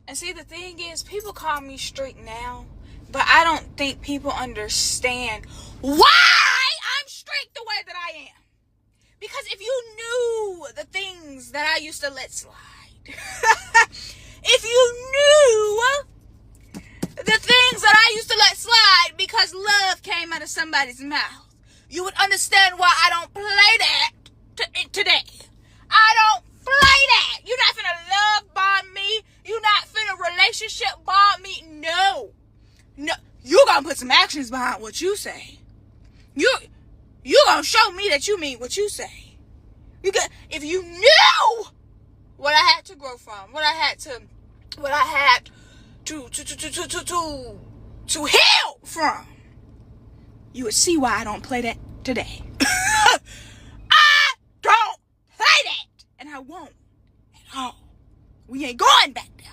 And see, the thing is, people call me strict now, but I don't think people understand why I'm strict the way that I am. Because if you knew the things that I used to let slide, if you knew the things that I used to let slide because love came out of somebody's mouth, you would understand why I don't play that today. I don't play that. You're not finna love bomb me. You're not finna relationship bomb me. No. You gonna put some actions behind what you say. You gonna show me that you mean what you say. If you knew what I had to grow from, what I had to heal from, you would see why I don't play that today. I don't play that, and I won't at all. We ain't going back there.